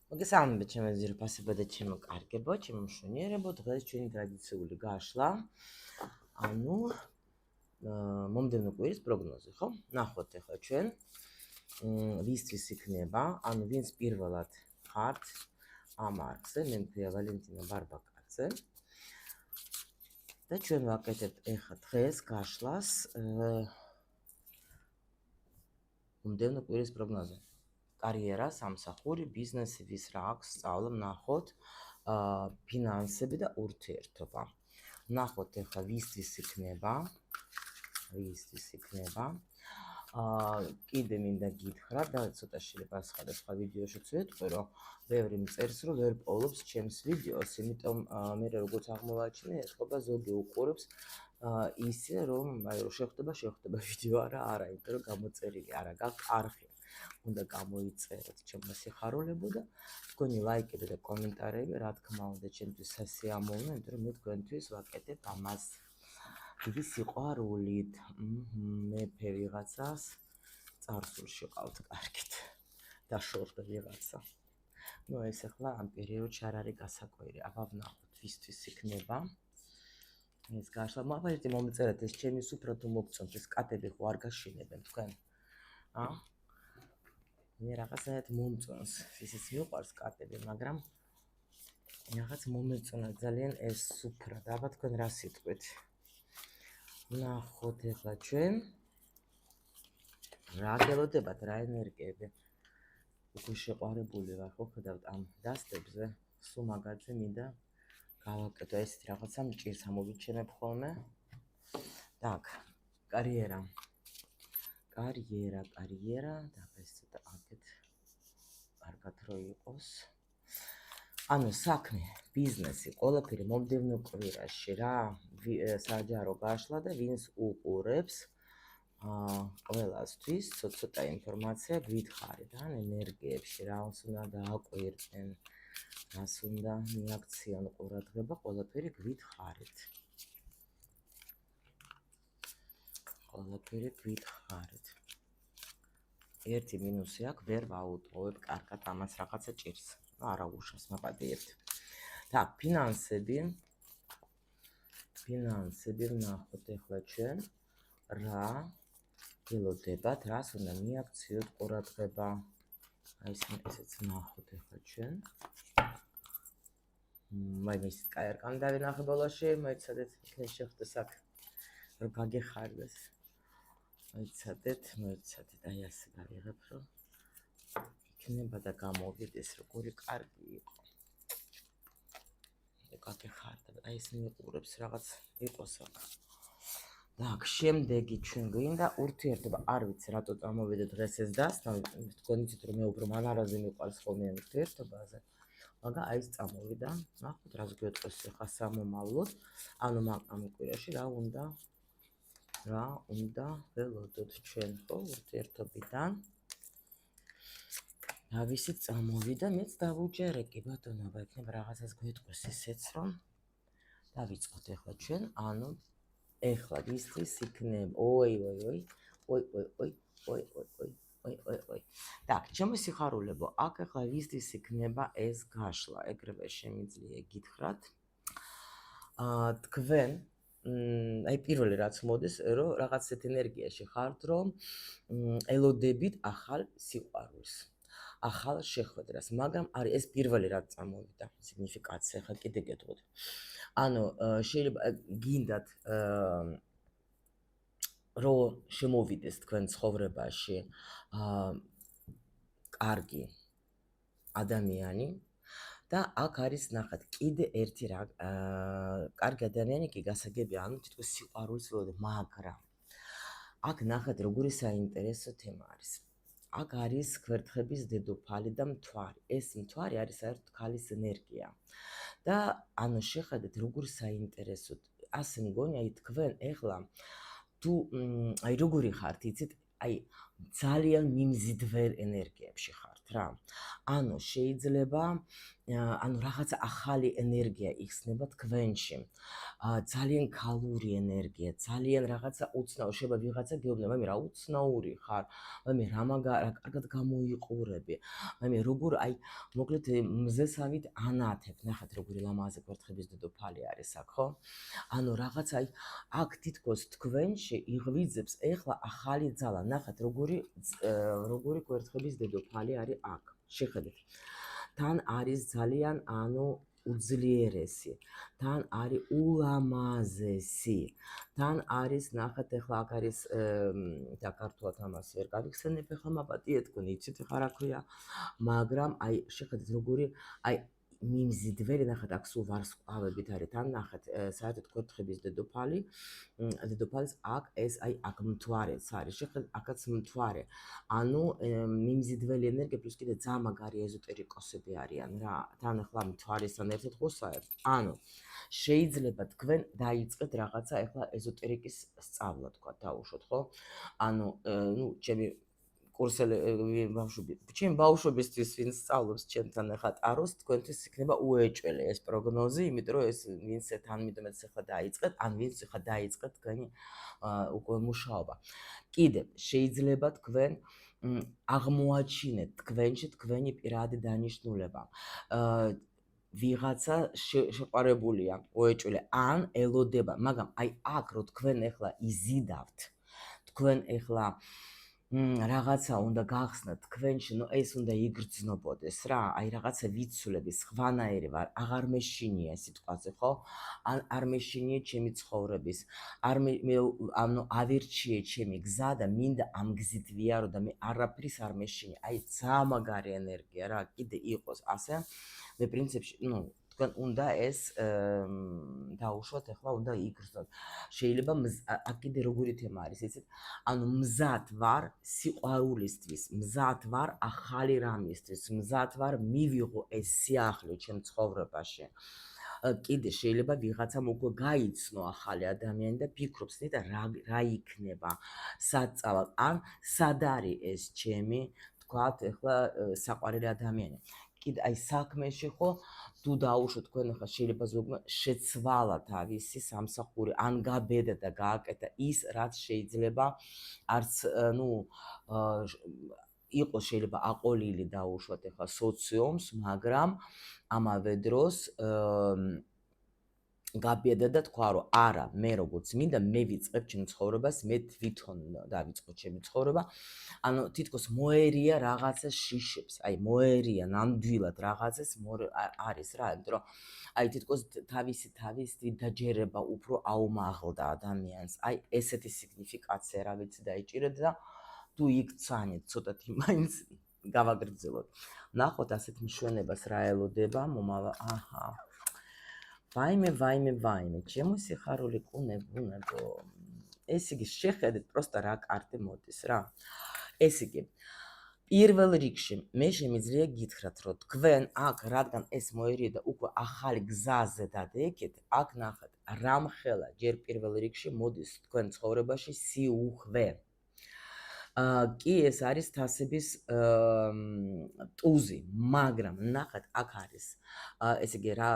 მოგესალმებით ჩემო ძირფასებო და ჩემო კარგებო, ჩემო მშვენიერებო, დღეს ჩვენი ტრადიციული გაშლა, ანუ მომდევნო კვირის პროგნოზი, ხო? ნახოთ ახლა ჩვენ ვისთვის იქნება, ანუ ვინც პირველად ხართ ამ არხზე, მე მქვია ვალენტინა ბარბაკაძე. და ჩვენ ვაკეთებთ ახლა დღეს გაშლას მომდევნო კვირის პროგნოზი. კარიერა, სამსახური, ბიზნესი, ვის რა აქვს, სწავლა, ნახოთ ფინანსები და ურთიერთობა. ნახოთ ახლა ვისთვის იქნება. კიდე მინდა გითხრათ და ცოტა შეიძლება სხვადასხვა ვიდეოშიც ვეთქვი, რომ ბევრი მწერს, რომ ვერ პოულობს ჩემს ვიდეოს, იმიტომ მე როგორც აღმოვაჩინე, ეთქობა ზოგი უყურებს ისე, რომ შეხვდება ვიდეო არა, იმიტომ რომ გამოწერილი არა გაქვს არხი. უნდა გამოიწეროთ ჩემო სიხარულებო და თქვენი ლაიკები და კომენტარები, რა თქმა უნდა, ჩემთვის სასიამოვნოა, იმიტომ რომ მე თქვენთვის ვაკეთებ ამას. დიდი სიყვარულით, მეფე ვიღაცას წარსულში ყავთ კარგით და შორდა ვიღაცა. ნუ ეს ახლა ამ პერიოდში არ არის გასაკვირი, აბა ვნახოთ ვისთვის იქნება. ეს გაშლა, მაგრამ ერთი მომწერეთ, ეს ჩემი სუფრა თუ მოგწონთ, ეს კატები ხო არ გაშინებენ თქვენ? მე რაღაცნაირად მომწონს, ისიც მიყვარს კატები, მაგრამ რაღაც მომეწონა ძალიან ეს სუფრა და აბა თქვენ რა სიტყვით? ნახოთ ახლა ჩვენ რა გელოდებათ, რა ენერგიები. უკვე შეყვარებული ვარ, ხო ხედავთ ამ დასტებზე, სულ მაგაზე მინდა გავაკეთო ესეთი რაღაცა მჭირს ამოვიჩენებ ხოლმე. Так, კარიერა და ეს ცოტა აქეთ კარგად რო იყოს. ანუ საქმე, ბიზნესი, ყველაფერი მომდევნო კვირაში რა, საჯარო გაშლა და ვინც უყურებს ყველასთვის ცოტა ინფორმაცია გითხარით, ან ენერგიებში რა უნდა დააკვირდნენ, რას უნდა მიაქციონ ყურადღება, ყველაფერი გითხარით. ერთი მინუსი აქვს, ვერ ვაუტოვებ კარგად ამას რაღაცა ჭირს. არა უშავს მაპატიებთ. Так, ფინანსები ვნახოთ ახლა ჩვენ რა გელოდებათ, რას უნდა მიაქციოთ ყურადღება. აი ესეც ვნახოთ ახლა ჩვენ. მაინც კაი არ გამდავინახე ბოლოში, მოიცადეთ, იქნებ შეხვდეს აქ რომ გაგეხარდეს. მოიცადეთ, აი ასე გავიღებ, რომ იქნება და გამოვიდეს, როგორი კარგი იყო. გაგეხარდა, აი ეს მიყურებს რაღაც იყოს აქ. Так, შემდეგი ჩვენ გვინდა ურთიერთობა. არ ვიცი რატო წამოვიდა დღეს ეს დასტა, თქვენ იცით რომ მე უფრო მანარაზე მიყვარს ხოლმე ურთიერთობაზე. მაგრამ აი ეს წამოვიდა. ნახოთ რას გვეტყვის ახლა სამომავლოდ. ანუ ამ კვირაში რა უნდა ველოდოთ ჩვენ ხო ურთიერთობიდან. ავისით წამოვიდა, მეც დავუჯერე კი ბატონო, იქნება რაღაცას გვეტყვის ისეც რომ დავიწყოთ ახლა ჩვენ, ანუ ეხლა ვისთვის იქნება. ой. Так, ჩემო სიხარულებო, აქ ახლა ვისთვის იქნება ეს გაშლა, ეგრევე შემიძლია გითხრათ. თქვენ აი პირველი რაც მოდის, რომ რაღაცეთ ენერგიაში ხართ, რომ ელოდებით ახალ სიყვარულს, ახალ შეხვედრას, მაგრამ არის ეს პირველი რაც წამოვიდა, სიგნიფიკაცია, ხა კიდე გეტყვით. ანუ შეიძლება გინდათ რომ შემოვიდეს თქვენ ცხოვრებაში კარგი ადამიანი და აქ არის ნახეთ კიდე ერთი რა კარგი ადამიანი კი გასაგებია, ანუ თითქოს სიყვარულს ველოდებ, მაგრამ აქ ნახეთ როგორი საინტერესო თემა არის. აქ არის ქვერთხების დედოფალი და მთვარი. ეს მთვარი არის საერთოდ ქალის ენერგია. და ანუ შეხედეთ როგორი საინტერესო. ასე მგონია, აი თქვენ ეხლა თუ აი როგორი ხართ, იცით, აი ძალიან მიმზიდველ ენერგიებში ხართ რა. ანუ შეიძლება ანუ რაღაცა ახალი ენერგია იხსნება თქვენში. ძალიან ქალური ენერგია, ძალიან რაღაცა უცნაური, შეიძლება ვიღაცა გეუბნება, მე რა უცნაური ხარ, მე რა კარგად გამოიყურები. მე როგორ აი მოკლედ მზესავით ანათებ, ნახეთ როგორი ლამაზი კვერთხების დედოფალი არის აქ, ხო? ანუ რაღაც აი აქ თითქოს თქვენში იღვიძებს ეხლა ახალი ძალა. ნახეთ როგორი კვერთხების დედოფალი არის აქ. შეხედეთ. თან არის ძალიან ანუ უძლიერესი, თან არის ულამაზესი, თან არის ნახეთ ეხლა აქ არის და ქართულად ამას ვერ გავიხსენებ ეხლა მაპატიეთ თქვენ იცით ეხლა რა ქვია, მაგრამ აი შეხედეთ როგორი აი მიმზიდველი ნახეთ აქ სულ ვარსკვლავებით არის თან ნახეთ საერთოდ კვერთხების დედოფალის აქ ეს აი აქ მთვარეც არის შეხედეთ აქაც მთვარე ანუ მიმზიდველი ენერგია პლუს კიდე ძალიან მაგარი ეზოტერიკოსები არიან რა თან ახლა მთვარესთან ერთად ხოსაერთ ანუ შეიძლება თქვენ დაიწყეთ რაღაცა ახლა ეზოტერიკის სწავლა თქვა დაუშვოთ ხო ანუ ნუ ჩემი კურსელი ჩემ ბავშვებისთვის ვინც სწავლობს ჩემთან ახლა ტაროს თქვენთვის იქნება უეჭველი ეს პროგნოზი იმიტომ რომ ეს ვინც თანმიმდევრად ახლა დაიწყეთ ან ვინც ახლა დაიწყეთ თქვენი უკვე მუშაობა კიდე შეიძლება თქვენ აღმოაჩინეთ თქვენში თქვენი პირადი დანიშნულება ვიღაცა შეყვარებულია უეჭველი ან ელოდება მაგრამ აი აქ რო თქვენ ახლა იზიდავთ თქვენ ახლა რაღაცა უნდა გახსნათ თქვენში, ნუ ეს უნდა იგრძნობოდეს რა, აი რაღაცა ვიცულები, სხვანაირი ვარ, აღარ მეშინია სიტყვაზე, ხო? არ მეშინია ჩემი ცხოვრების, ანუ ავირჩიე ჩემი გზა და მინდა ამ გზით ვიარო და მე არაფრის არ მეშინია. აი ძალიან მაგარი ენერგია რა, კიდე იყოს ასე. მე პრინციპში, ნუ თქვენ უნდა ეს დაუშვათ, ახლა უნდა იგრძნოთ. შეიძლება აქ კიდე როგორი თემა არის, იცით? ანუ მზად ვარ სიყვარულისთვის, მზად ვარ ახალი რამისთვის, მზად ვარ მივიღო ეს სიახლე ჩემ ცხოვრებაში. კიდე შეიძლება ვიღაცამ უკვე გაიცნო ახალი ადამიანი და ფიქრობს და რა იქნება, სად წავალ, ან სად არის ეს ჩემი, თქვათ, ახლა საყვარელი ადამიანი. კიდე აი საქმეში ხო თუ დაუშვოთ თქვენ ახლა შეიძლება ზოგმა შეცვალა თავისი სამსახური ან გაბედა და გააკეთა ის რაც შეიძლება არც ნუ იყოს შეიძლება აყოლილი დაუშვათ ახლა სოციუმს მაგრამ ამავე დროს გაბედა და თქვა რომ არა მე როგორც მინდა მე ვიწყებ ჩემ ცხოვრებას მე თვითონ დავიწყო ჩემი ცხოვრება ანუ თითქოს მოერია რაღაცა შიშებს აი მოერია ნამდვილად რაღაცას არის რა იმიტომ რომ აი თითქოს თავისი დაჯერება უფრო აუმაღლდა ადამიანს აი ესეთი სიგნიფიკაცია რა ვიცი დაიჭირეთ და თუ იქ ცანით ცოტათი მაინც გავაგრძელოთ ნახოთ ასეთ მშვენებას რა ელოდება მომავალ აჰა ვაიმე, ჩემო სიხარული კუნებო. ეს იგი შეხედეთ პროსტა რა კარტი მოდის რა. ეს იგი პირველ რიგში მე შემიძლია გითხრათ რომ თქვენ აქ რადგან ეს მოერია და უკვე ახალი გზაზე დადექეთ, აქ ნახეთ რამხელა ჯერ პირველ რიგში მოდის თქვენ ცხოვრებაში სიუხვე. კი ეს არის თასების ტუზი, მაგრამ ნახეთ აქ არის ესე იგი რა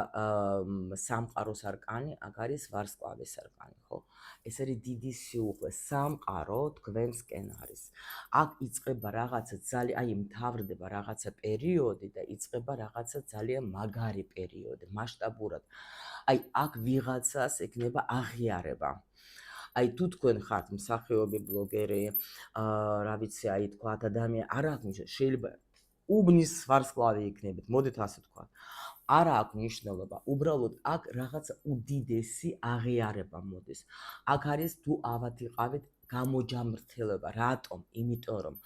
სამყაროს არკანი, აქ არის ვარსკვლავის არკანი, ხო? ეს არის დიდი სიუხვე, სამყარო თქვენსკენ არის. აქ იწყება რაღაცა ძალიან, აი მთავრდება რაღაცა პერიოდი და იწყება რაღაცა ძალიან მაგარი პერიოდი, მასშტაბურად. აი აქ ვიღაცას ექნება აღიარება. აი თუ თქვენ ხართ მსახიობი ბლოგერი, რა ვიცი, აი თქვათ ადამიანი, არ აქვს მნიშვნელობა, შეიძლება უბნის ვარსკვლავი იქნებით, მოდით ასე თქვათ. არ აქვს მნიშვნელობა, უბრალოდ აქ რაღაცა უდიდესი აღიარება მოდის. აქ არის თუ ავათიყავით გამოჯამრთელება, რატომ? იმიტომ რომ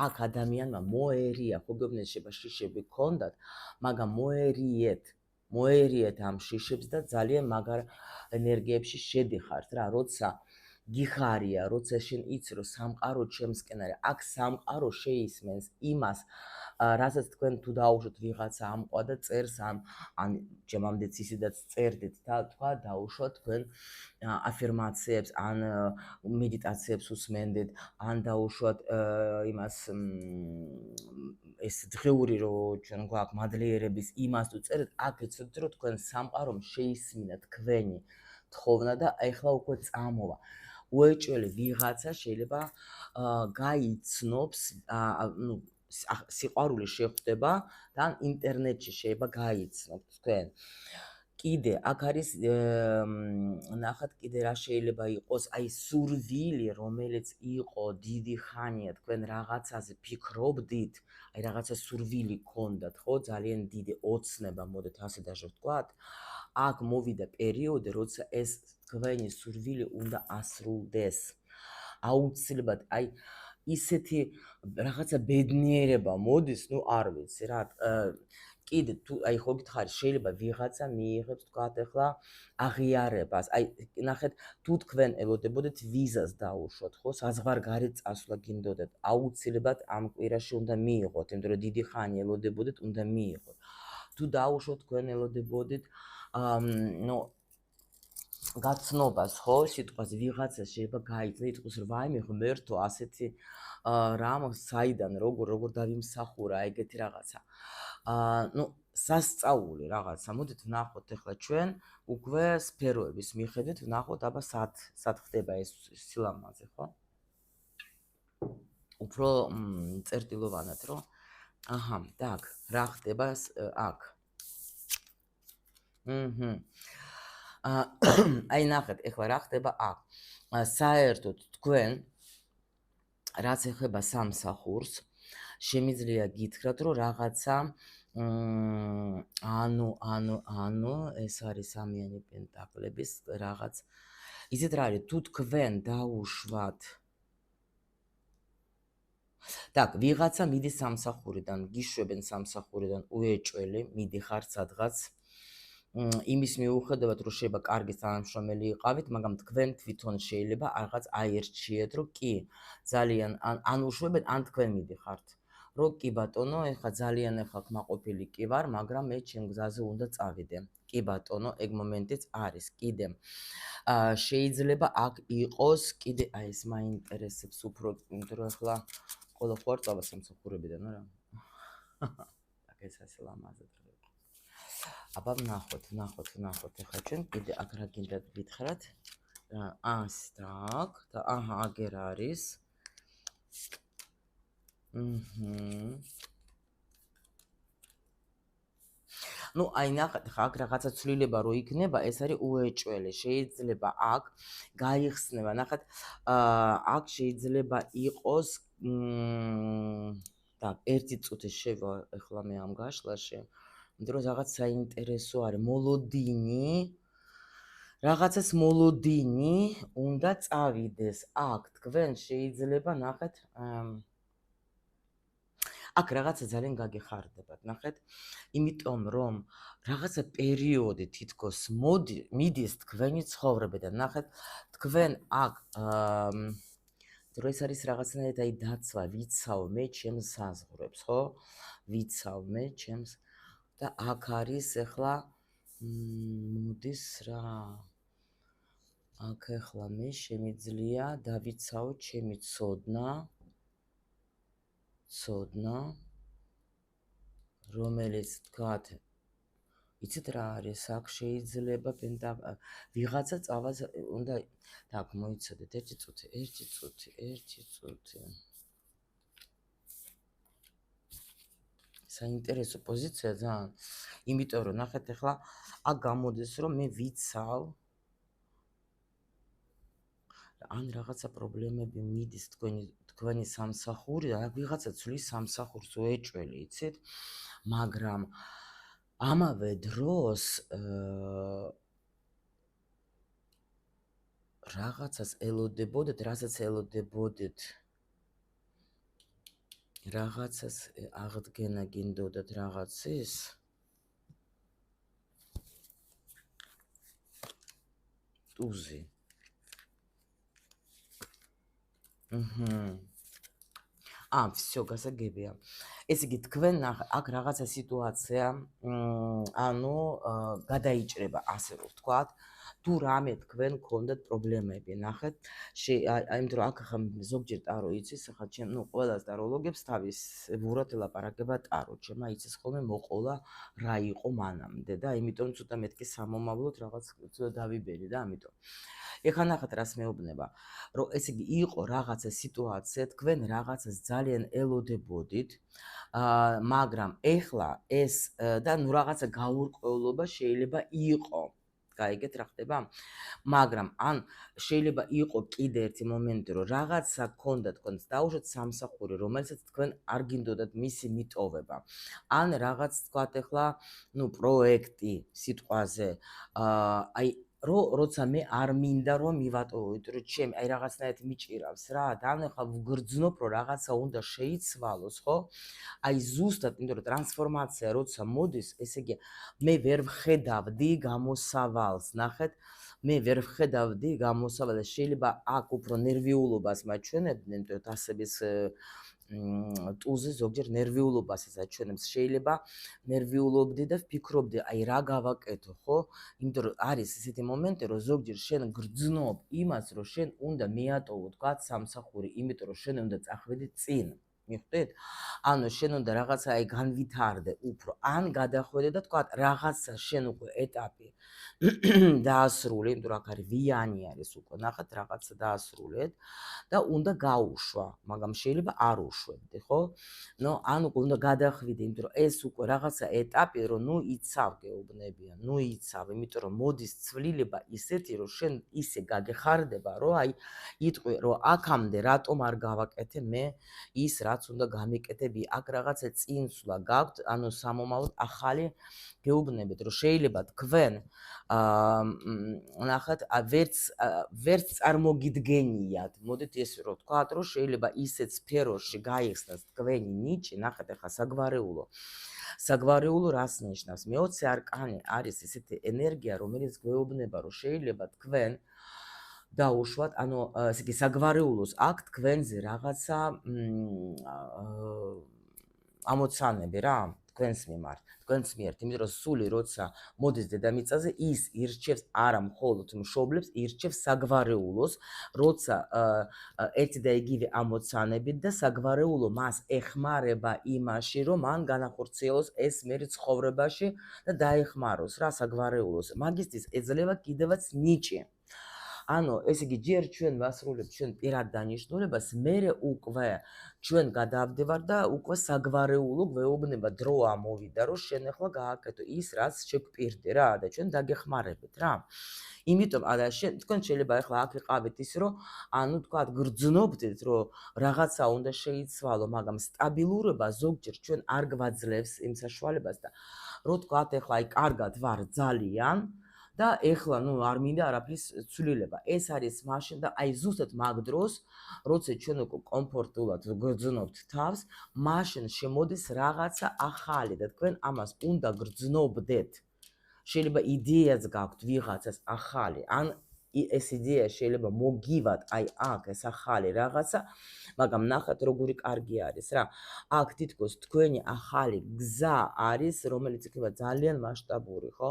აქ ადამიანმა მოერია, ხო გეუბნებით შიშები გქონდათ, მაგრამ მოერიეთ ამ შიშებს და ძალიან მაგარ ენერგიებში შედიხართ რა, როცა გიხარია, როცა შენ იცი, რომ სამყარო ჩემსკენ არის. აქ სამყარო შეისმენს იმას, რასაც თქვენ თუ დაუშვოთ ვიღაცა ამყვა და წერს ან ჩემამდეც ისედაც წერდით და თქვა დაუშვოთ თქვენ აფირმაციებს ან მედიტაციებს უსმენდეთ, ან დაუშვათ იმას ეს დღეური რომ ჩვენ გვაქვს მადლიერების იმას თუ წერეთ, აქ იცოდეთ რომ თქვენ სამყარომ შეისმინა თქვენი თხოვნა და ეხლა უკვე წამოვა. უეჭველი ვიღაცა შეიძლება გაიცნობს, ნუ სიყვარული შეხვდება და ინტერნეტში შეიძლება გაიცნობთ თქვენ. კიდე აქ არის ნახat კიდე რა შეიძლება იყოს, აი სურვილი, რომელიც იყო დიდი ხანია თქვენ რაღაცაზე ფიქრობდით, აი რაღაცა სურვილი გქონდათ, ხო, ძალიან დიდი ოცნება, მოდით ასე დაჟე ვთქვათ. აქ მოვიდა პერიოდი, როცა ეს თქვენი სურვილი უნდა ასრულდეს. აუცილებლად, აი ისეთი რაღაცა ბედნიერება მოდის, ნუ არ ვიცი რა. კიდე თუ აი ხო გითხარი, შეიძლება ვიღაცა მიიღებს თქვათ ახლა აღიარებას. აი ნახეთ, თუ თქვენ ელოდებოდეთ ვიზას დაუშვოთ, ხო, საზღვარგარეთ წასვლა გინდოდეთ, აუცილებლად ამ კვირაში უნდა მიიღოთ, იმიტომ რომ დიდი ხანი ელოდებოდეთ, უნდა მიიღოთ. თუ დაუშვოთ თქვენ ელოდებოდეთ ნუ გაცნობას, ხო, სიტყვაზე ვიღაცა შეიძლება გაიწვი, იტყვის რომ ვაიმე ღმერთო, ასეთი რამ საიდან როგორ დავიმსახურა ეგეთი რაღაცა. ნუ სასწაული რაღაცა. მოდით ვნახოთ ახლა ჩვენ უკვე სფეროების მიხედვით ვნახოთ აბა სად ხდება ეს სილამაზე, ხო? უფრო წერტილოვანად, რომ აჰა, так, რა ხდება აქ? აი ნახეთ, ახლა რა ხდება აქ? საერთოდ თქვენ რაც ეხება სამსახურს, შემიძლია გითხრათ, რომ რაღაცა ანუ ეს არის სამიანი პენტაკლების რაღაც. ისეთ რა არის, თუ თქვენ დაუშვათ так, ვიღაცა მიდის სამსახურიდან, გიშვებენ სამსახურიდან უეჭველი, მიდიხარ სადღაც. იმის მიუხედავად, რომ შეიძლება კარგი თანამშრომელი იყავით, მაგრამ თქვენ თვითონ შეიძლება რაღაც აერჩიეთ, რომ კი, ძალიან ან უშვებენ, ან თქვენ მიდიხართ. რომ კი ბატონო, ეხლა ძალიან ახლა კმაყოფილი კი ვარ, მაგრამ მე ჩემ გზაზე უნდა წავიდე. კი ბატონო, ეგ მომენტიც არის. კიდე შეიძლება აქ იყოს, კიდე აი ეს მაინტერესებს უფრო, იმიტომ რომ ახლა ყველა ხო არ წავა სამსახურებიდან, რა. так ეს ასე ლამაზად. აბა ვნახოთ, ეხლა ჩვენ კიდე აქ რა გინდათ გითხრათ. так, და აჰა, აგერ არის. ნუ აი ნახეთ, ხა აქ რაღაცა ცვლილება რო იქნება, ეს არის უეჭველი. შეიძლება აქ გაიხსნება, ნახეთ, აქ შეიძლება იყოს так, ერთი წუთი შევა ახლა მე ამ გაშლაში. იმიტომ რომ რაღაც საინტერესო არის, რაღაცას მოლოდინი უნდა წავიდეს. აქ თქვენ შეიძლება ნახეთ, აქ რაღაცა ძალიან გაგეხარდებათ, ნახეთ, იმიტომ რომ რაღაცა პერიოდი თითქოს მიდის თქვენი ცხოვრებიდან. ნახეთ, თქვენ აქ რომ ეს არის რაღაცნაირად აი დაცვა, ვიცავ მე ჩემს საზღვრებს, ხო? ვიცავ მე ჩემს და აქ არის ახლა მოდის რა. აქ ახლა მე შემიძლია დავიცავ ჩემი ცოდნა, რომელიც თქვათ, იცით რა არის, აქ შეიძლება ვიღაცა წავა უნდა, так, მოიცადეთ, ერთი წუთი. საინტერესო პოზიცია ძალიან. იმიტომ რომ ნახეთ, ახლა აქ გამოდის, რომ მე ვიცავ ან რაღაცა პრობლემები მიდის თქვენი სამსახურიდან, აქ ვიღაცა ცვლის სამსახურს უეჭველი, იცით? მაგრამ ამავე დროს რაღაცას ელოდებოდეთ, რასაც ელოდებოდეთ, რაღაცას აღდგენა გინდოდათ რაღაცის. ტუზი. всё, გასაგებია. ესე იგი, თქვენ აქ რაღაცა სიტუაცია, ანუ გადაიჭრება, ასე რომ ვთქვათ, თუ რამე თქვენ გქონდათ პრობლემები, ნახეთ, იმიტომ რომ აქ ხა ზოგჯერ ტარო იცის, ხა ჩემ ყველას ტაროლოგებს თავის ბურად ელაპარაკება ტარო, ჩემ იცის ხოლმე მოყოლა რა იყო მანამდე და იმიტომ ცოტა მეთქი სამომავლოდ რაღაც ცოტა დავიბერი და ამიტომ ეხლა ნახეთ რას მეუბნება, რომ ესე იგი იყო რაღაცა სიტუაცია, თქვენ რაღაცას ძალიან ელოდებოდით, მაგრამ ეხლა ეს და ნუ რაღაცა გაურკვევლობა შეიძლება იყო. გაიგეთ რა ხდება? მაგრამ ან შეიძლება იყო კიდე ერთი მომენტი, რომ რაღაცა გქონდა თქვენ დაუშვათ სამსახური, რომელსაც თქვენ არ გინდოდათ მისი მიტოვება. ან რაღაც თქვათ ეხლა, ნუ პროექტი სიტყვაზე, აი როცა მე არ მინდა რომ მივატოვოთ, რომ ჩემი აი რაღაცნაირად მიჭირავს რა, და ან ახლა ვგრძნობ რომ რაღაცა უნდა შეიცვალოს, ხო? აი ზუსტად, იმიტომ რომ ტრანსფორმაცია როცა მოდის, ესე იგი მე ვერ ვხედავდი გამოსავალს, ნახეთ, მე ვერ ვხედავდი გამოსავალს, შეიძლება აქ უფრო ნერვიულობას მაჩვენებდნენ, იმიტომ რომ დასების ტუზე ზოგჯერ ნერვიულობასაც აჩვენებს, შეიძლება ნერვიულობდი და ვფიქრობდი, აი რა გავაკეთო, ხო? იმიტომ რომ არის ესეთი მომენტი, რომ ზოგჯერ შენ გრძნობ იმას, რომ შენ უნდა მიატოვო თქვა სამსახური, იმიტომ რომ შენ უნდა წახვედი წინ. მიხვდით? ანუ შენ უნდა რაღაცა აი განვითარდე უფრო, ან გადახვედე და თქვა რაღაცა შენ უკვე ეტაპი დაასრულე, იმიტომ რომ აქ არის ვიანი არის უკვე, ნახეთ, რაღაცა დაასრულეთ და უნდა გაუშვა, მაგრამ შეიძლება არ უშვებდე, ხო? ნუ ან უკვე უნდა გადახვიდე, იმიტომ რომ ეს უკვე რაღაცა ეტაპი, რომ ნუ იცავ გეუბნებიან, ნუ იცავ, იმიტომ რომ მოდის ცვლილება ისეთი, რომ შენ ისე გაგეხარდება, რომ აი იტყვი, რომ აქამდე რატომ არ გავაკეთე მე ის, რაც უნდა გამიკეთები, აქ რაღაცა წინსვლა გაქვთ, ანუ სამომავლოდ ახალი გეუბნებით, რომ შეიძლება თქვენ ნახეთ, ვერც წარმოგიდგენიათ, მოდით ესე რომ ვთქვათ, რომ შეიძლება ისეთ სფეროში გაიხსნას თქვენი ნიჭი, ნახეთ ახლა საგვარეულო რას ნიშნავს? მე-20 არკანი არის ესეთი ენერგია, რომელიც გვეუბნება, რომ შეიძლება თქვენ დაუშვათ, ანუ ესე იგი საგვარეულოს აქ თქვენზე რაღაცა ამოცანები რა, თქვენს მიმართ, თქვენს მიერ, იმიტომ რომ სული როცა მოდის დედამიწაზე, ის ირჩევს არა მხოლოდ მშობლებს, ირჩევს საგვარეულოს, როცა ერთი და იგივე ამოცანებით და საგვარეულო მას ეხმარება იმაში, რომ მან განახორციელოს ეს მერი ცხოვრებაში და დაეხმაროს რა საგვარეულოს. მაგისთვის ეძლევა კიდევაც ნიჭი. ანუ ესე იგი ჯერ ჩვენ ვასრულებთ ჩვენ პირად დანიშნულებას, მერე უკვე ჩვენ გადავდივარ და უკვე საგვარეულო გვეუბნება, დრო ამოვიდა, რომ შენ ახლა გააკეთო ის, რაც შეგვპირდი რა და ჩვენ დაგეხმარებით რა. იმიტომ თქვენ შეიძლება ახლა აქ იყავით ის, რომ ანუ თქვა გრძნობდით, რომ რაღაცა უნდა შეიცვალო, მაგრამ სტაბილურობა ზოგჯერ ჩვენ არ გვაძლევს იმ საშუალებას და რო თქვა ახლა აი კარგად ვარ ძალიან და ეხლა ნუ არ მინდა არაფრის ცვლილება. ეს არის მაშინ და აი ზუსტად მაგ დროს, როცა ჩვენ უკვე კომფორტულად გრძნობთ თავს, მაშინ შემოდის რაღაცა ახალი და თქვენ ამას უნდა გრძნობდეთ. შეიძლება იდეაც გაქვთ ვიღაცას ახალი, ან ეს იდეა შეიძლება მოგივათ აი აქ ეს ახალი რაღაცა, მაგრამ ნახეთ როგორი კარგი არის რა. აქ თითქოს თქვენი ახალი გზა არის, რომელიც იქნება ძალიან მასშტაბური, ხო?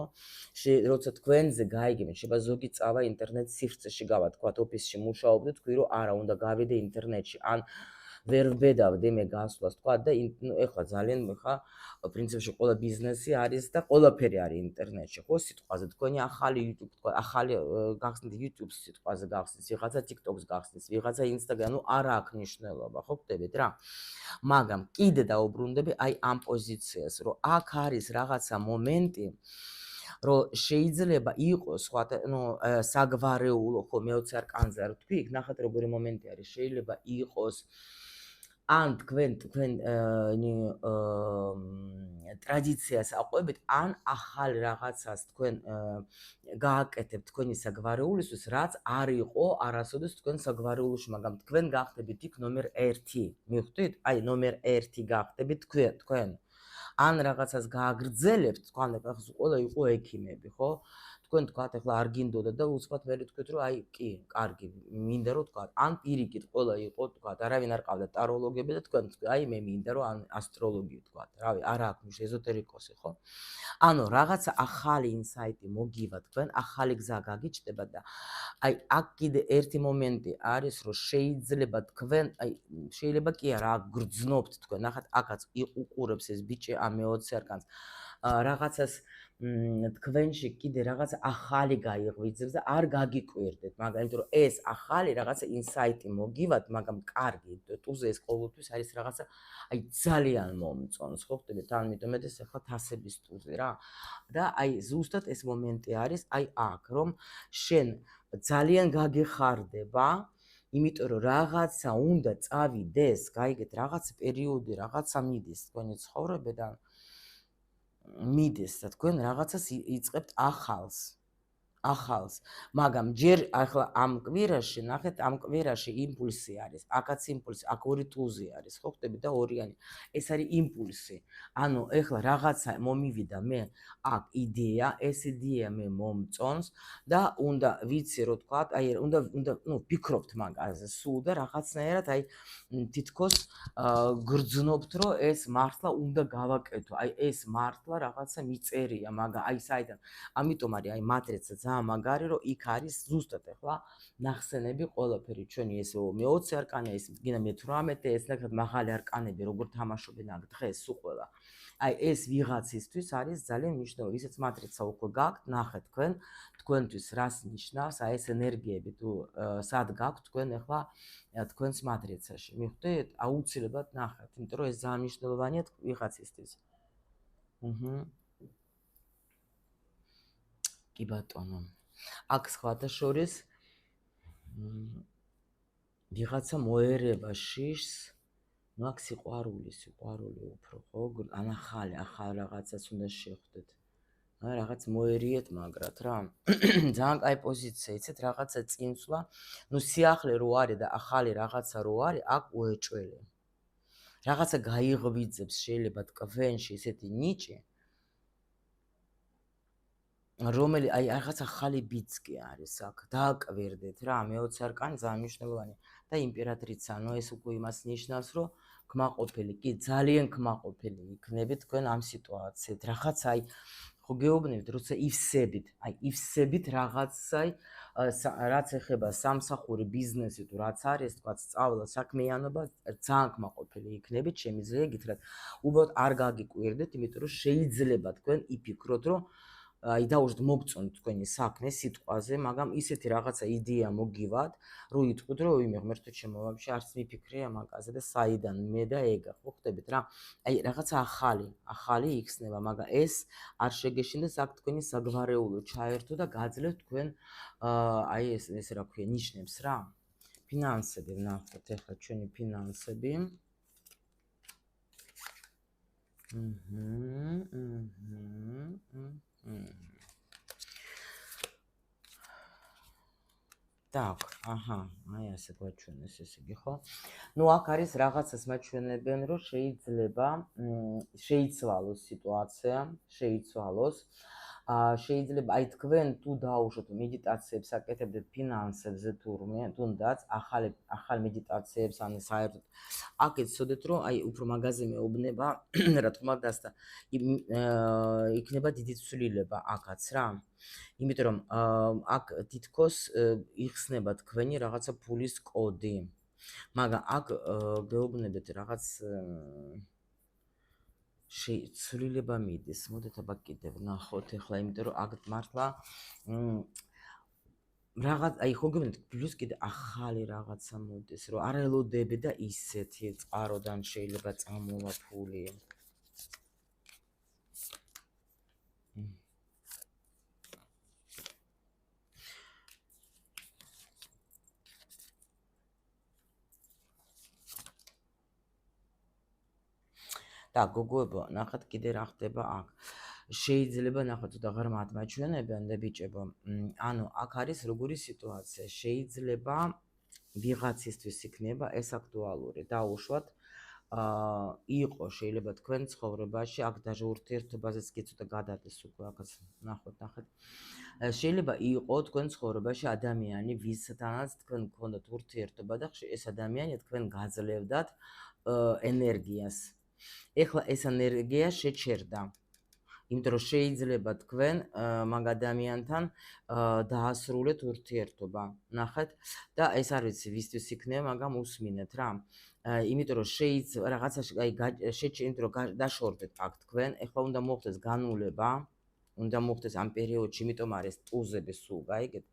როცა თქვენზე გაიგებენ, შეიძლება ზოგი წავა ინტერნეტ სივრცეში გავა, თქვა ოფისში მუშაობდე, თქვი რომ არა, უნდა გავიდე ინტერნეტში, ან ვერ ვბედავდი მე გასვლას, თქვა და ეხლა ძალიან ხა პრინციპში ყველა ბიზნესი არის და ყველაფერი არის ინტერნეტში, ხო, სიტყვაზე თქვენი ახალი YouTube, თქვა ახალი გახსნით YouTube სიტყვაზე გახსნით, ვიღაცა TikTok-ს გახსნით, ვიღაცა Instagram, ნუ არ აქვს მნიშვნელობა, ხო, ხდებით რა. მაგრამ კიდე დაუბრუნდები აი ამ პოზიციას, რომ აქ არის რაღაცა მომენტი, რომ შეიძლება იყოს სხვა, ნუ საგვარეულო, ხო, მე-20 არკანზე არ ვთქვი, ნახეთ როგორი მომენტი არის, შეიძლება იყოს ან თქვენ ტრადიციას აყვებით, ან ახალ რაღაცას თქვენ გააკეთებთ თქვენი საგვარეულისთვის, რაც არ იყო არასოდეს თქვენ საგვარეულოში, მაგრამ თქვენ გახდებით იქ ნომერ 1. მიხვდით? აი ნომერ 1 გახდებით თქვენ. ან რაღაცას გააგრძელებთ, თქვენ ყველა იყო ექიმები, ხო? თქვენ თქვათ ახლა არ გინდოდა და უცბად მე თქვით რომ აი კი კარგი მინდა რომ თქვათ ან პირიქით ყველა იყო თქვათ არავინ არ ყავდა ტაროლოგები და თქვენ აი მე მინდა რომ ასტროლოგი თქვათ რავი არა აქვს მის ეზოტერიკოსი ხო ანუ რაღაცა ახალი ინსაიტი მოგივა თქვენ ახალი გზა გაგიჩნდება და აი აქ კიდე ერთი მომენტი არის რომ შეიძლება თქვენ აი შეიძლება კი არა გრძნობთ თქვენ ნახეთ აქაც უყურებს ეს ბიჭი ამ მეოცე არკანს რაღაცას თქვენში კიდე რაღაცა ახალი გაიღვიძებს და არ გაგიკვირდეთ მაგრამ იმიტომ რომ ეს ახალი რაღაცა ინსაიტი მოგივათ მაგრამ კარგი ტუზე ეს ყოველთვის არის რაღაცა აი ძალიან მომწონს ხო ხდებით ამიტომ ეს ახლა თასების ტუზე რა და აი ზუსტად ეს მომენტი არის აი აქ რომ შენ ძალიან გაგეხარდება იმიტომ რომ რაღაცა უნდა წავიდეს გაიგეთ რაღაც პერიოდი რაღაცა მიდის თქვენი ცხოვრებიდან მიდეს და თქვენ რაღაცას იწყებთ ახალს მაგრამ ჯერ ახლა ამ კვირაში ნახეთ ამ კვირაში იმპულსი არის აქაც იმპულსი აქ ორი ტუზი არის ხო ხდები და ორიანი ეს არის იმპულსი ანუ ეხლა რაღაცა მომივიდა მე აქ იდეა ეს იდეა მე მომწონს და უნდა ვიცი რომ თქვა აი უნდა ნუ ფიქრობთ მაგაზე სულ და რაღაცნაირად აი თითქოს გრძნობთ რომ ეს მართლა უნდა გავაკეთო აი ეს მართლა რაღაცა მიწერია მაგრამ აი საიდან ამიტომ არის აი მატრიცა ძალიან მაგარი რომ იქ არის ზუსტად ახლა ნახსენები ყველაფერი ჩვენი ეს მე-20 არკანი ეს გინდა მე-18 ეს ნახეთ მაღალი არკანები როგორ თამაშობენ აქ დღეს სულ ყველა აი ეს ვიღაცისთვის არის ძალიან მნიშვნელოვანი ვისაც მატრიცა უკვე გაქვთ ნახეთ თქვენთვის რას ნიშნავს აი ეს ენერგიები თუ სად გაქვთ თქვენ ახლა თქვენს მატრიცაში მიხვდით აუცილებლად ნახეთ იმიტომ რომ ეს ძალიან მნიშვნელოვანია ვიღაცისთვის კი ბატონო აქ სხვათა შორის ვიღაცა მოერება შიშს ნუ აქ სიყვარული უფრო ხო ან ახალი რაღაცას უნდა შეხვდეთ აი რაღაც მოერიეთ მაგრად რა ძალიან კაი პოზიცია იცით რაღაცა წინსვლა ნუ სიახლე რო არის და ახალი რაღაცა რო არის აქ უეჭველე რაღაცა გაიღვიძებს შეიძლება თქვენში ესეთი ნიჭი რომელი აი რაღაც ახალი ბიძგი არის აქ დააკვირდეთ რა მე-20 არკანი ძალიან მნიშვნელოვანია და იმპერატრიცა ნუ ეს უკვე იმას ნიშნავს რომ კმაყოფილი კი ძალიან კმაყოფილი იქნებით თქვენ ამ სიტუაციით რაღაც აი ხო გეუბნებით როცა ივსებით რაღაცა რაც ეხება სამსახური ბიზნესი თუ რაც არის თქვა სწავლა საქმიანობა ძალიან კმაყოფილი იქნებით შემიძლია გითხრათ უბრალოდ არ გაგიკვირდეთ იმიტომ რომ შეიძლება თქვენ იფიქროთ რომ აი დაუშვათ მოგწონთ თქვენი საქმე სიტყვაზე, მაგრამ ისეთი რაღაცა იდეა მოგივათ, რომ იტყვით რომ ვიმე ღმერთო ჩემო, ვაფშე არც მიფიქრია მაგაზე და საიდან მე და ეგა, ხო ხდებით რა? აი რაღაცა ახალი იქნება, მაგრამ ეს არ შეგეშინდეს აქ თქვენი საგვარეულო ჩაერთო და გაძლევთ თქვენ აი ეს რა ქვია, ნიშნებს რა. ფინანსები ნახოთ, ეხლა ჩვენი ფინანსები. Так, аҳа, აი ასე გვაჩვენეს ესე იგი, ხო? ნუ აქ არის რაღაცას მაჩვენებენ, რომ შეიცვალოს სიტუაცია, შეიცვალოს. შეიძლება აი თქვენ თუ დაუშვათ მედიტაციებს აკეთებდეთ ფინანსებზე თურმე, თუნდაც ახალ მედიტაციებს ან საერთოდ აქ ეცოდეთ რომ აი უფრო მაგაზე მეუბნება, რა თქმა უნდა და იქნება დიდი ცვლილება აქაც რა. იმიტომ რომ აქ თითქოს იხსნება თქვენი რაღაცა ფულის კოდი. მაგრამ აქ გეუბნებით რაღაც ცვლილება მიდის. მოდით აბა კიდევ ნახოთ ახლა, იმიტომ რომ აქ მართლა რაღაც აი ხო გეუბნებით პლუს კიდე ახალი რაღაცა მოდის, რომ არ ელოდები და ისეთი წყაროდან შეიძლება წამოვა ფული. და გოგოებო, ნახეთ კიდე რა ხდება აქ. შეიძლება ნახოთ ცოტა ღრმად მაჩვენებენ და ბიჭებო. ანუ აქ არის როგორი სიტუაცია. შეიძლება ვიღაცისთვის იქნება ეს აქტუალური. დაუშვათ იყო შეიძლება თქვენ ცხოვრებაში, აქ даже ურთიერთობაზეც კი ცოტა გადადეს უკვე აქაც ნახოთ. შეიძლება იყო თქვენ ცხოვრებაში ადამიანი, ვისთანაც თქვენ გქონდათ ურთიერთობა და ეს ადამიანი თქვენ გაძლევდათ ენერგიას. ეხლა ეს ენერგია შეჩერდა. იმიტომ რომ შეიძლება თქვენ მაგ ადამიანთან დაასრულეთ ურთიერთობა. ნახეთ და ეს არ ვიცი ვისთვის იქნება, მაგრამ უსმინეთ რა. იმიტომ რომ შეიძლება რაღაცაში იმიტომ რომ დაშორდეთ აქ თქვენ, ეხლა უნდა მოხდეს განულება, უნდა მოხდეს ამ პერიოდში, იმიტომ არის ტუზები სულ, გაიგეთ?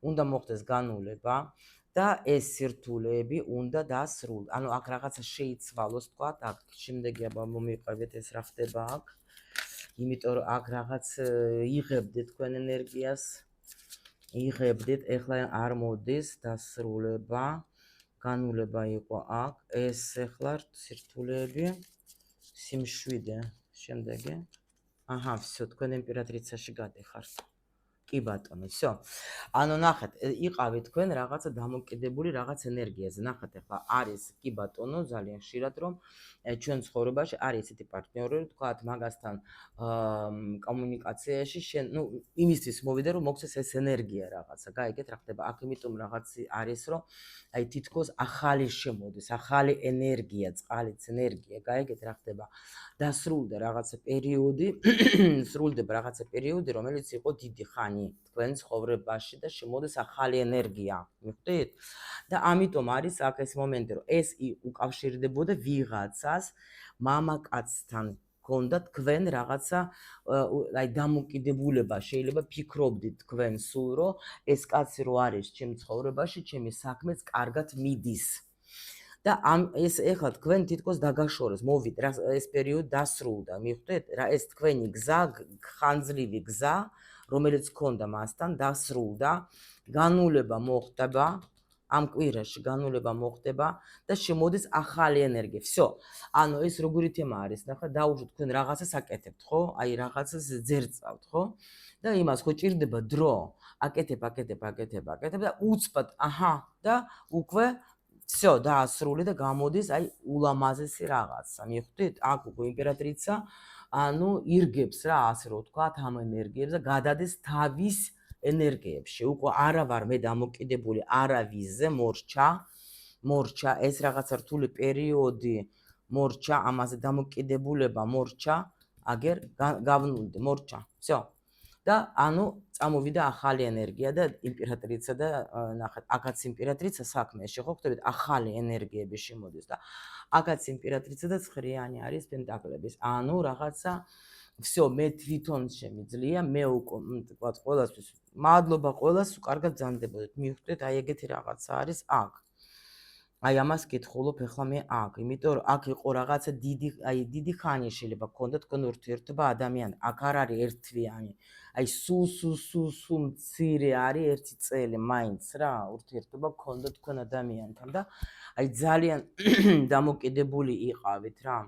უნდა მოხდეს განულება და ეს სირთულეები უნდა დასრულდეს. ანუ აქ რაღაცა შეიცვალოს, თქვა, აქ შემდეგი აბა მომიყვებით ეს რა ხდება აქ. იმიტომ რომ აქ რაღაც იღებდით თქვენ ენერგიას, იღებდით, ეხლა არ მოდის დასრულება, განულება იყო აქ, ეს ეხლა სირთულეები, სიმშვიდე, შემდეგი. აჰა, всё, თქვენ იმპერატრიცაში გადიხართ. კი ბატონო, всё. ანუ ნახეთ, იყავით თქვენ რაღაცა დამოკიდებული რაღაც ენერგიაზე. ნახეთ, ახლა არის კი ბატონო, ძალიან ხშირად რომ ჩვენ ცხოვრებაში არის ესეთი პარტნიორი, თქვათ მაგასთან კომუნიკაციაში შენ, იმისთვის მოვიდე რომ მოგცეს ეს ენერგია რაღაცა. გაიგეთ რა ხდება? აქ იმიტომ რაღაც არის რომ აი თითქოს ახალი შემოდის, ახალი ენერგია, წყალიც ენერგია, გაიგეთ რა ხდება? დასრულდა რაღაცა პერიოდი, სრულდება რაღაცა პერიოდი, რომელიც იყო დიდი ხანი თქვენ ცხოვრებაში და შემოდის ახალი ენერგია. მიხვდით? და ამიტომ არის აქ ეს მომენტი, რომ ეს უკავშირდებოდა ვიღაცას მამაკაცთან. გქონდა თქვენ რაღაცა აი დამოკიდებულება, შეიძლება ფიქრობდით თქვენ სულ, რომ ეს კაცი რო არის ჩემ ცხოვრებაში, ჩემი საქმეც კარგად მიდის. და ეს ეხლა თქვენ თითქოს დაგაშორეს, მოვიდა რა ეს პერიოდი დასრულდა, მიხვდეთ? რა ეს თქვენი გზა, ხანძლივი გზა, რომელიც გქონდა მასთან, დასრულდა, განულება მოხდება, ამ კვირაში განულება მოხდება და შემოდის ახალი ენერგია. всё. ანუ ეს როგორი თემა არის, ნახე, დაუშვით თქვენ რაღაცას აკეთებთ, ხო? აი რაღაცას ძერწავთ, ხო? და იმას ხო ჭირდება დრო, აკეთებ და უცბად, აჰა, და უკვე всё, დაასრულე და გამოდის აი ულამაზესი რაღაცა. მიხვდით? აქ უკვე იმპერატრიცა, ანუ ირგებს რა, ასე რომ ვთქვათ, ამ ენერგიებს და გადადის თავის ენერგიებში. უკვე არა ვარ მე დამოკიდებული არავისზე, მორჩა, ეს რაღაცა რთული პერიოდი მორჩა, ამაზე დამოკიდებულება მორჩა, აგერ გავნულდი, მორჩა. всё. და ანუ წამოვიდა ახალი ენერგია და იმპერატრიცა და ნახეთ, აქაც იმპერატრიცა საქმეში, ხო ხდებით, ახალი ენერგიები შემოდის და აქაც იმპერატრიცა და ცხრიანი არის პენტაკლების. ანუ რაღაცა всё, მე თვითონ შემიძლია, მე უკვე თქვა ყველასთვის მადლობა ყველას, კარგად ბრძანდებოდეთ. მიხვდეთ, აი ეგეთი რაღაცა არის აქ. აი ამას კითხულობ ახლა მე აქ, იმიტომ რომ აქ იყო რაღაცა დიდი ხანი შეიძლება გქონდა თქვენ ურთიერთობა ადამიან, აქ არ არის ერთთვიანი. აი სულ მცირე არის ერთი წელი მაინც რა, ურთიერთობა გქონდა თქვენ ადამიანთან და აი ძალიან დამოკიდებული იყავით რა.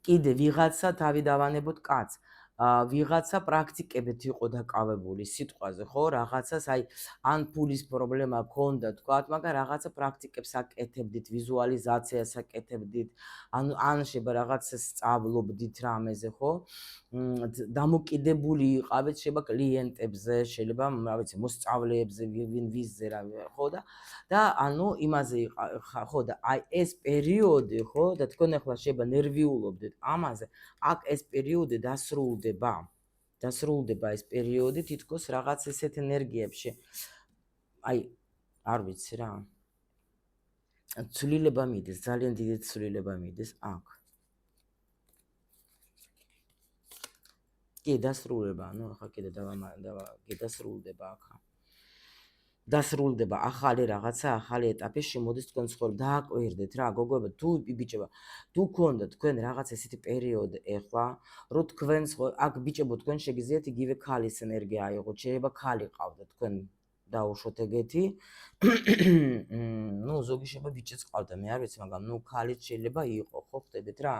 კიდე ვიღაცა თავი დავანებოთ კაცს. ვიღაცა პრაქტიკებით იყო დაკავებული სიტყვაზე, ხო? რაღაცას აი ან ფულის პრობლემა გქონდა, თქვათ, მაგრამ რაღაცა პრაქტიკებს აკეთებდით, ვიზუალიზაციას აკეთებდით, ან შეიძლება რაღაცას სწავლობდით რამეზე, ხო? დამოკიდებული იყავით შეიძლება კლიენტებზე, შეიძლება, რა ვიცი, მოსწავლეებზე, ვიზზე რა, ხო და ანუ იმაზე ხო და აი ეს პერიოდი, ხო, და თქვენ ახლა შეიძლება ნერვიულობდით ამაზე, აქ ეს პერიოდი დასრულდება ეს პერიოდი თითქოს რაღაც ესეთ ენერგიებში. აი, არ ვიცი რა. ცვლილება მიდის, ძალიან დიდი ცვლილება მიდის აქ. კი, დასრულება, ანუ ახლა კიდე დასრულდება აქ. დასრულდება ახალი რაღაცა, ახალი ეტაპი შემოდის თქვენ ცხოვრებაში. დააკვირდეთ რა, გოგოებო, თუ ბიჭებო, თუ გქონდა თქვენ რაღაც ესეთი პერიოდი ახლა, რომ თქვენ აქ ბიჭებო, თქვენ შეგიძლიათ იგივე ქალის ენერგია აიღოთ, შეიძლება ქალი ყავდა თქვენ დაუშვოთ ეგეთი. ზოგი შეიძლება ბიჭიც ყავდა, მე არ ვიცი, მაგრამ ქალიც შეიძლება იყო, ხო ხდებით რა.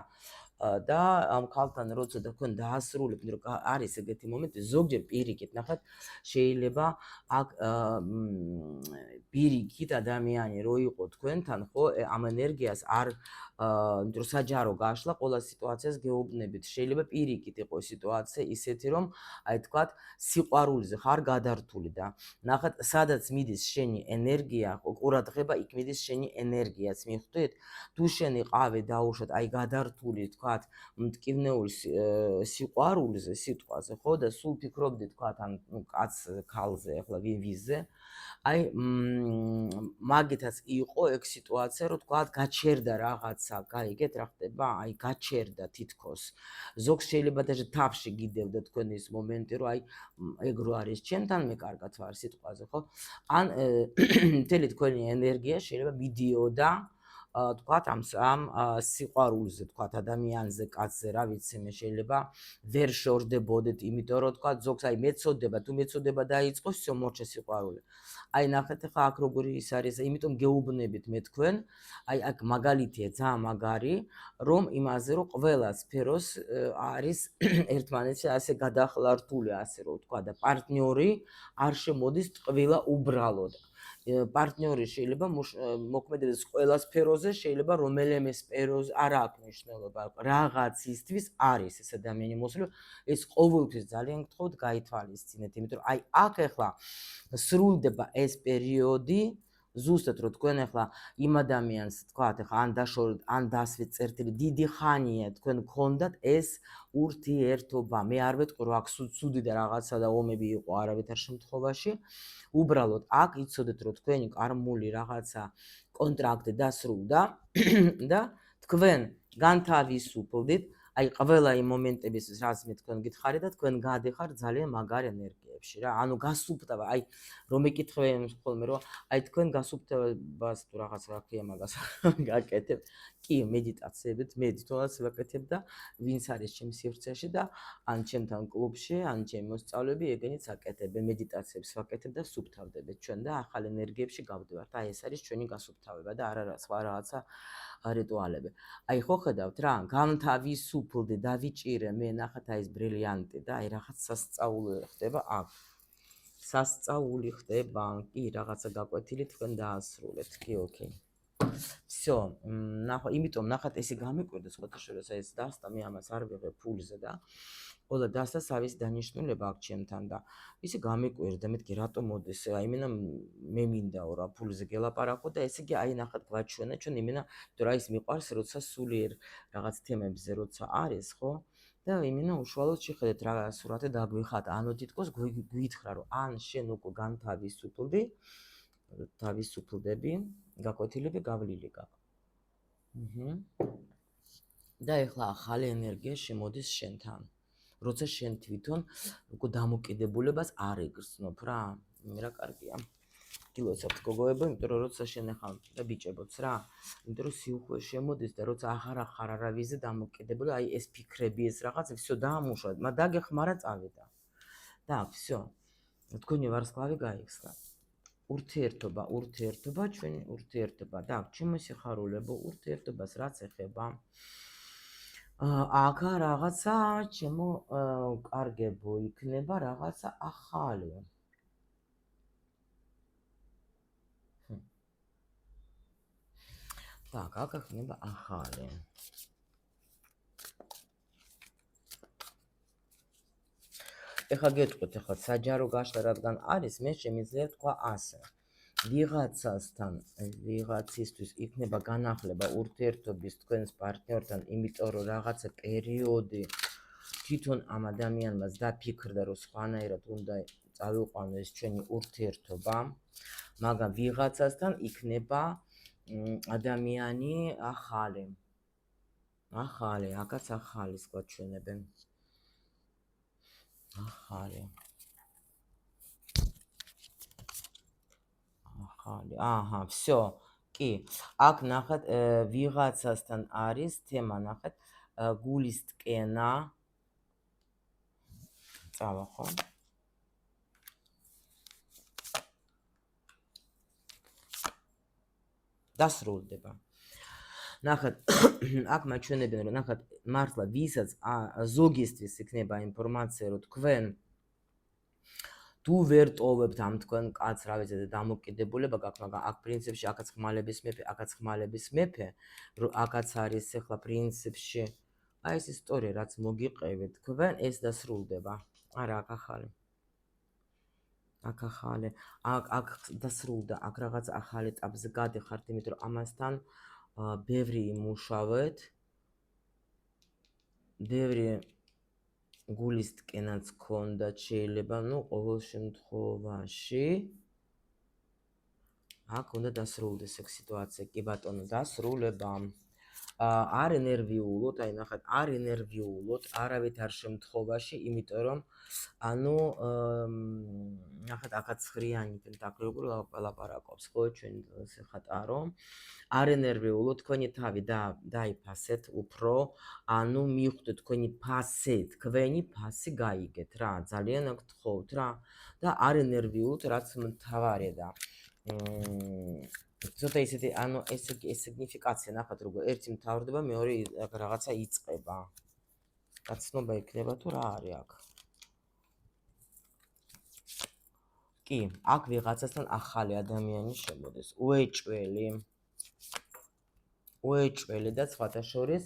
და ამ ქალთან როცა თქვენ დაასრულებთ, რომ არის ეგეთი მომენტი, ზოგჯერ პირიქით, ნახეთ, შეიძლება აქ პირიქით ადამიანი რო იყო თქვენთან, ხო, ამ ენერგიას არ იმიტომ საჯარო გაშლა ყველა სიტუაციას გეუბნებით. შეიძლება პირიქით იყოს სიტუაცია ისეთი, რომ აი თქვათ სიყვარულზე ხარ გადართული და ნახეთ, სადაც მიდის შენი ენერგია, ყურადღება იქ მიდის შენი ენერგიაც, მიხვდით? თუ შენ იყავი დაუშვათ აი გადართული თქვათ მტკივნეულ სიყვარულზე, სიტყვაზე, ხო და სულ ფიქრობდი თქვათ ან კაც ქალზე, ახლა ვიზზე, აი მაგითაც იყო ეგ სიტუაცია, რომ თქვათ გაჩერდა რაღაცა, გაიგეთ რა ხდება? აი გაჩერდა თითქოს. ზოგს შეიძლება და თავში გიდევდა თქვენ ის მომენტი, რომ აი ეგ რო არის ჩემთან, მე კარგად ვარ სიტყვაზე, ხო? ან მთელი თქვენი ენერგია შეიძლება მიდიოდა თქვათ ამ სიყვარულზე, თქვათ ადამიანზე, კაცზე, რა ვიცი მე, შეიძლება ვერ შორდებოდეთ, იმიტომ რომ თქვათ ზოგს აი მეწოდება, თუ მეწოდება დაიწყოს, всё მორჩა სიყვარული. აი ნახეთ ახლა აქ როგორი ის არის, იმიტომ გეუბნებით მე თქვენ, აი აქ მაგალითია ძალიან მაგარი, რომ იმაზე რომ ყველა სფეროს არის ერთმანეთში ასე გადახლართული, ასე რომ თქვა და პარტნიორი არ შემოდის ტყვილა უბრალოდ. პარტნიორი შეიძლება მოქმედებს ყველა სფეროზე, შეიძლება რომელიმე სფეროზე არ აქვს მნიშვნელობა, რაღაცისთვის არის ეს ადამიანი მოსული, ეს ყოველთვის ძალიან გთხოვთ გაითვალისწინეთ, იმიტომ რომ აი აქ ახლა სრულდება ეს პერიოდი, ზუსტად რომ თქვენ ახლა იმ ადამიანს თქვათ ახლა ან დაშორეთ, ან დასვით წერტილი, დიდი ხანია თქვენ გქონდათ ეს ურთიერთობა. მე არ ვეტყვი რომ აქ ცუდი და რაღაცა და ომები იყო არავითარ შემთხვევაში. უბრალოდ აქ იცოდეთ რომ თქვენი კარმული რაღაცა კონტრაქტი დასრულდა და თქვენ განთავისუფლდით, აი ყველა იმ მომენტების რაც მე თქვენ გითხარით და თქვენ გადიხარ ძალიან მაგარ ენერგიებში რა. ანუ გასუფთავება, აი რომ ეკითხებიან ხოლმე რომ აი თქვენ გასუფთავებას თუ რაღაც რა ქვია მაგას გაკეთებთ. კი, მედიტაციებით მე თვითონაც ვაკეთებ და ვინც არის ჩემს სივრცეში და ან ჩემთან კლუბში, ან ჩემი მოსწავლეები ეგენიც აკეთებენ, მედიტაციებს ვაკეთებ და სუფთავდებით ჩვენ და ახალ ენერგიებში გავდივართ. აი ეს არის ჩვენი გასუფთავება და არა სხვა რაღაცა რიტუალები. აი ხო ხედავთ რა, გამთავისუფლდი, დავიჭირე მე ნახეთ აი ეს ბრილიანტი და აი რაღაც სასწაული ხდება აქ. სასწაული ხდება, კი, რაღაცა გაკვეთილი თქვენ დაასრულეთ. კი, ოკეი. всё, ნახო, იმიტომ ნახეთ ესე გამიკვირდა სხვათა შორის ეს დასტა, მე ამას არ ვიღებ ფულზე და ყველა დასტას არის დანიშნულება აქ ჩემთან და ისე გამიკვირდა, მეთქი რატომ მოდის, აი მენა მე მინდაო რა ფულზე გელაპარაკო და ესე იგი აი ნახეთ გვაჩვენა ჩვენ იმენა, იმიტომ რა ის მიყვარს როცა სულიერ რაღაც თემებზე როცა არის, ხო? და იმენა უშუალოდ შეხედეთ რა სურათი დაგვიხატა, ანუ თითქოს გვითხრა რომ ან შენ უკვე განთავისუფლდი, თავისუფლდები, გაკვეთილები გავლილი გაქვს. და ეხლა ახალი ენერგია შემოდის შენთან. როცა შენ თვითონ უკვე დამოკიდებულებას არ იგრძნობ რა. მე რა კარგია. გილოცავთ გოგოებო, იმიტომ რომ როცა შენ ახლა და ბიჭებოც რა, იმიტომ რომ სიუხვე შემოდის და როცა აღარ ახარ არავიზე დამოკიდებული, აი ეს ფიქრები, ეს რაღაცა, всё დაამუშვა, დაგეხმარა წავიდა. და всё. თქვენი ვარსკვლავი გაიხსნა. ურთიერთობა, ჩვენი ურთიერთობა და ჩემო სიხარულებო, ურთიერთობას რაც ეხება აქ რაღაცა ჩემო კარგებო იქნება რაღაცა ახალი. так, აქ იქნება ახალი. ეხლა გეტყვით, ეხლა საჯარო გაშლა რადგან არის, მე შემიძლია თქვა ასე. ვიღაცასთან, ვიღაცისთვის იქნება განახლება ურთიერთობის თქვენს პარტნიორთან, იმიტომ რომ რაღაცა პერიოდი თვითონ ამ ადამიანმაც დაფიქრდა, რომ სხვანაირად უნდა წავიყვანო ეს ჩვენი ურთიერთობა, მაგრამ ვიღაცასთან იქნება ადამიანი ახალი. ახალი, აქაც ახალის გვაჩვენებენ. ახალი. აჰა, всё. კი, აქ ნახეთ, ვიღაცასთან არის თემა, ნახეთ, გულის ტკენა. წავა ხო? დასრულდება. ნახეთ, აქ მაჩვენებენ, რომ ნახეთ, მართლა ვისაც ზოგისთვის იქნება ინფორმაცია, რომ თქვენ თუ ვერ ტოვებთ ამ თქვენ კაცს, რა ვიცი, დამოკიდებულება გაქვთ, მაგრამ აქ პრინციპში აქაც ხმალების მეფე, აქაც ხმალების მეფე, აქაც არის ახლა პრინციპში აი ეს ისტორია, რაც მოგიყევით, თქვენ ეს დასრულდება. არა, აქ ახალი. აქ ახალი. აქ დასრულდა, აქ რაღაც ახალი ეტაპზე გადიხართ, იმიტომ რომ ამასთან ბევრი იმუშავეთ. ბევრი გულის ტკენაც გქონდათ, შეიძლება, ყოველ შემთხვევაში აქ უნდა დასრულდეს ეგ სიტუაცია, კი ბატონო, დასრულება. არ ენერგიულოთ, აი ნახეთ, არ ენერგიულოთ არავით არ შემთხვევაში, იმიტომ რომ ნახეთ, აქაც ხრიანი პენტაკლი როგორ ლაპარაკობს, ხო, ჩვენ ხატარო. არ ენერგიულოთ, თქვენი თავი დაიფასეთ უფრო, მიხვდეთ თქვენი ფასი, თქვენი ფასი გაიგეთ რა, ძალიან გთხოვთ რა და არ ენერგიულოთ, რაც მთავარია და ზოთა ისეთი, ეს სიგნიფიკაცია ნახეთ, როგორ ერთი მთავრდება, მეორე რაღაცა იწყება. გაცნობა იქნება თუ რა არის აქ. კი, აქ ვიღაცასთან ახალი ადამიანი შემოდის, უეჭველი და სხვათა შორის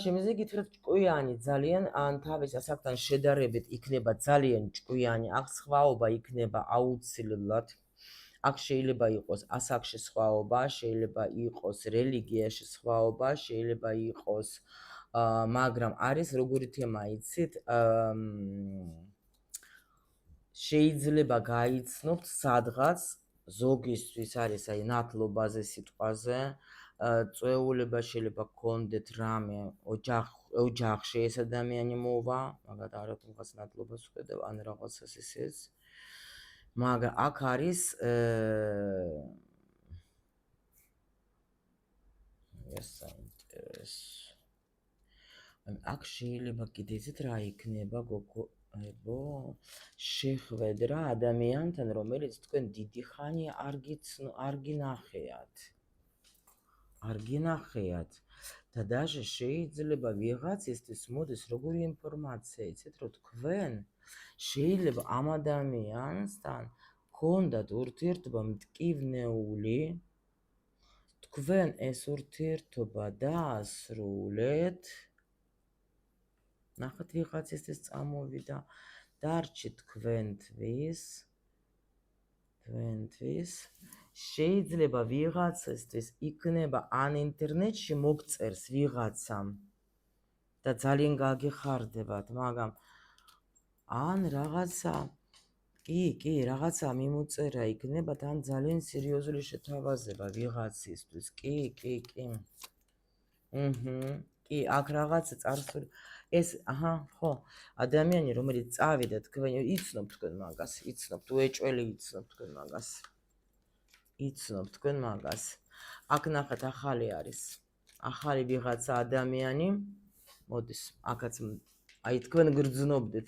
შემიძლია გითხრათ ჭკვიანი, ძალიან თავის ასაკთან შედარებით იქნება ძალიან ჭკვიანი, აქ სხვაობა იქნება აუცილებლად. აქ შეიძლება იყოს ასაკში სხვაობა, შეიძლება იყოს რელიგიაში სხვაობა, შეიძლება იყოს, მაგრამ არის როგორი თემა იცით, შეიძლება გაიცნობთ სადღაც, ზოგისთვის არის აი ნათლობაზე სიტყვაზე, წვეულება შეიძლება გქონდეთ რამე ოჯახში ეს ადამიანი მოვა, მაგათ არათუ რაღაც ნათლობას ვხედავ, ან რაღაცას ისეც. მაგრამ აქ არის ეს საინტერესო. აქ შეიძლება კიდე იცით რა იქნება, გოგოებო, შეხვედრა ადამიანთან, რომელიც თქვენ დიდი ხანი არ გინახეათ. და даже შეიძლება ვიღაცისთვის მოდის როგორი ინფორმაცია, იცით, რომ თქვენ შეიძლება ამ ადამიანსთან გქონდათ ურთიერთობა მტკივნეული, თქვენ ეს ურთიერთობა დაასრულეთ. ნახეთ, ვიღაცისთვის წამოვიდა, დარჩით თქვენთვის, შეიძლება ვიღაცისთვის იქნება ან ინტერნეტში მოგწერს ვიღაცამ და ძალიან გაგეხარდებათ, მაგრამ ან რაღაცა კი, რაღაცა მიმოწერა იქნება და ან ძალიან სერიოზული შეთავაზება ვიღაცისთვის. კი. კი, აქ რაღაცა წარსული ეს, ხო, ადამიანი, რომელიც წავიდა თქვენ იცნობთ თქვენ მაგას. აქ ნახეთ, ახალი არის. ახალი ვიღაცა ადამიანი მოდის. აქაც აი თქვენ გრძნობდით.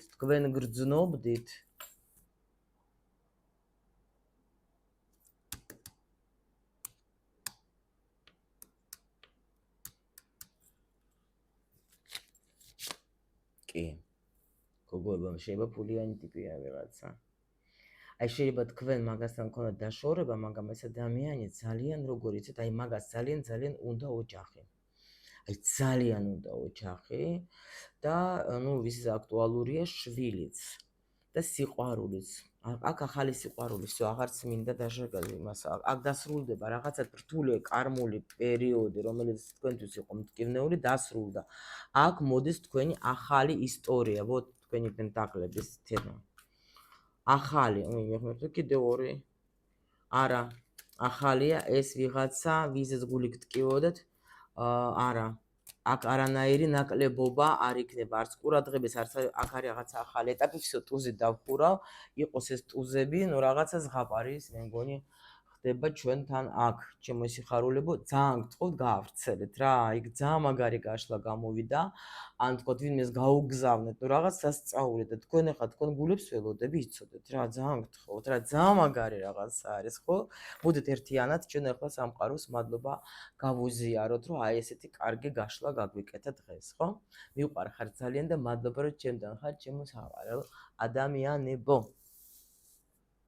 კი. გოგოებამ შეიძლება ფულიანი ტიპია ვიღაცა. აი შეიძლება თქვენ მაგასთან გქონდეთ დაშორება, მაგრამ ეს ადამიანი ძალიან როგორ იცით, აი მაგას ძალიან უნდა ოჯახი. აი ძალიან უნდა ოჯახი და ვის აქტუალურია შვილიც და სიყვარულიც. აქ ახალი სიყვარული, всё, აღარც მინდა დაშეგალი იმას. აქ დასრულდება რაღაცა რთული კარმული პერიოდი, რომელიც თქვენთვის იყო მტკივნეული, დასრულდა. აქ მოდის თქვენი ახალი ისტორია, ვოთ თქვენი პენტაკლების თემა. ახალი, კიდე ორი. არა, ახალია ეს ვიღაცა, ვიზეც გული გტკივოდეთ, არა. აქ არანაირი ნაკლებობა არ იქნება, არც ყურადღების, არც აქ არის რაღაცა ახალი ეტაპი, всё, ტუზით დავხურავ, იყოს ეს ტუზები, რაღაცა ზღაპარი, მე მგონი ხდება ჩვენთან აქ, ჩემო სიხარულებო, ძალიან გთხოვთ გაავრცელეთ რა, იქ ძალიან მაგარი გაშლა გამოვიდა. ან თქოთ ვინმეს გაუგზავნეთ, ნუ რაღაც სასწაული და თქვენ ახლა თქვენ გულებს ველოდები იცოდეთ რა, ძალიან გთხოვთ რა, ძალიან მაგარი რაღაცა არის, ხო? მოდით ერთიანად ჩვენ ახლა სამყაროს მადლობა გავუზიაროთ, რომ აი ესეთი კარგი გაშლა გაგვიკეთა დღეს, ხო? მიყვარხარ ძალიან და მადლობა რომ ჩემთან ხარ, ჩემო საყვარელ ადამიანებო.